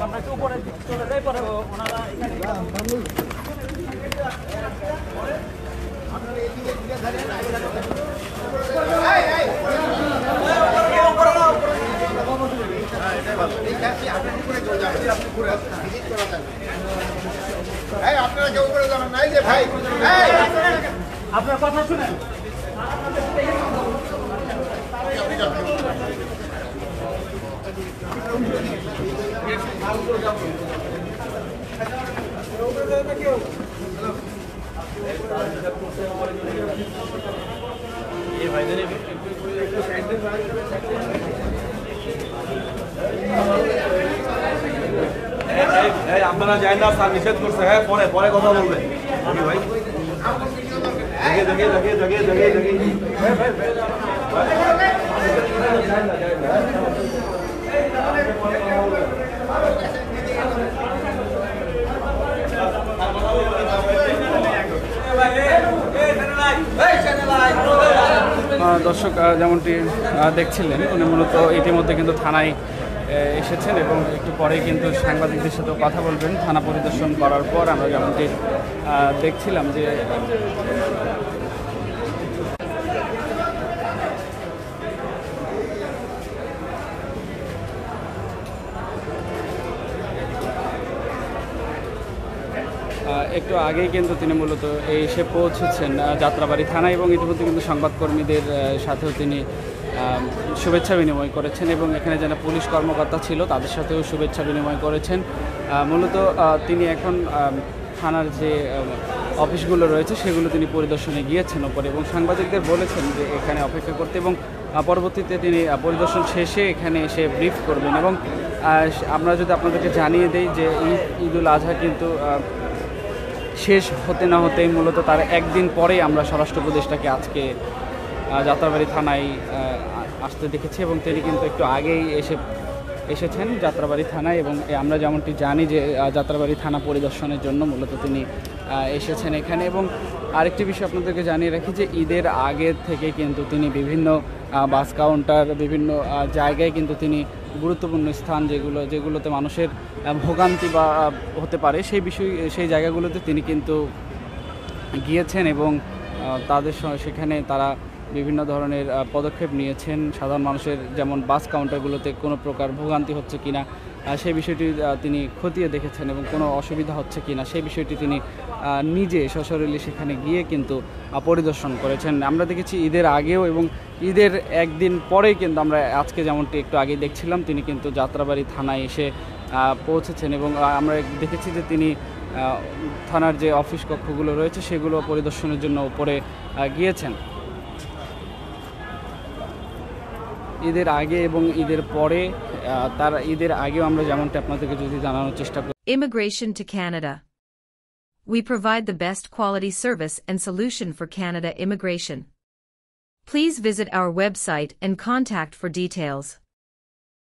আমরা একটু উপরে চলে যাই, পরে ওনারা আপনারা কেউ করে যাবেন নাই যে ভাই, আপনার কথা শুনেন। আপনারা যাই না, স্যার নিষেধ করছে। হ্যাঁ, পরে পরে কথা বলবেন ভাই। দর্শক যেমনটি দেখছিলেন, উনি মূলত ইতিমধ্যে কিন্তু থানায় এসেছেন এবং একটু পরেই কিন্তু সাংবাদিকদের সাথে কথা বলবেন। থানা পরিদর্শন করার পর আমরা যেমনটি দেখছিলাম যে একটু আগেই কিন্তু তিনি মূলত এসে পৌঁছেছেন যাত্রাবাড়ি থানা এবং ইতিমধ্যে কিন্তু সংবাদকর্মীদের সাথেও তিনি শুভেচ্ছা বিনিময় করেছেন এবং এখানে যারা পুলিশ কর্মকর্তা ছিল তাদের সাথেও শুভেচ্ছা বিনিময় করেছেন। মূলত তিনি এখন থানার যে অফিসগুলো রয়েছে সেগুলো তিনি পরিদর্শনে গিয়েছেন ওপরে এবং সাংবাদিকদের বলেছেন যে এখানে অপেক্ষা করতে এবং পরবর্তীতে তিনি পরিদর্শন শেষে এখানে এসে ব্রিফ করবেন। এবং আমরা যদি আপনাদেরকে জানিয়ে দেই যে ঈদুল আজহা কিন্তু শেষ হতে না হতেই মূলত তার একদিন পরেই আমরা স্বরাষ্ট্র উপদেষ্টাকে আজকে যাত্রাবাড়ি থানায় আসতে দেখেছি এবং তিনি কিন্তু একটু আগেই এসেছেন যাত্রাবাড়ি থানায় এবং আমরা যেমনটি জানি যে যাত্রাবাড়ি থানা পরিদর্শনের জন্য মূলত তিনি এসেছেন এখানে। এবং আরেকটি বিষয় আপনাদেরকে জানিয়ে রাখি যে ঈদের আগে থেকে কিন্তু তিনি বিভিন্ন বাস কাউন্টার, বিভিন্ন জায়গায় কিন্তু তিনি গুরুত্বপূর্ণ স্থান যেগুলোতে মানুষের ভোগান্তি বা হতে পারে সেই জায়গাগুলোতে তিনি কিন্তু গিয়েছেন এবং তাদের সেখানে তারা বিভিন্ন ধরনের পদক্ষেপ নিয়েছেন। সাধারণ মানুষের যেমন বাস কাউন্টারগুলোতে কোনো প্রকার ভোগান্তি হচ্ছে কিনা সেই বিষয়টি তিনি খতিয়ে দেখেছেন এবং কোনো অসুবিধা হচ্ছে কিনা সেই বিষয়টি তিনি নিজে সশরীরে সেখানে গিয়ে কিন্তু পরিদর্শন করেছেন। আমরা দেখেছি ঈদের আগেও এবং ঈদের একদিন পরেই কিন্তু আমরা আজকে যেমনটি একটু আগে দেখছিলাম তিনি কিন্তু যাত্রাবাড়ি থানায় এসে পৌঁছেছেন এবং আমরা দেখেছি যে তিনি থানার যে অফিস কক্ষগুলো রয়েছে সেগুলো পরিদর্শনের জন্য উপরে গিয়েছেন। ঈদের আগে এবং ঈদের পরে তার ঈদের আগেও আমরা যেমনটা আপনাদেরকে যদি জানানোর চেষ্টা করি। Immigration to Canada. We provide the best quality service and solution for Canada immigration. Please visit our website and contact for details.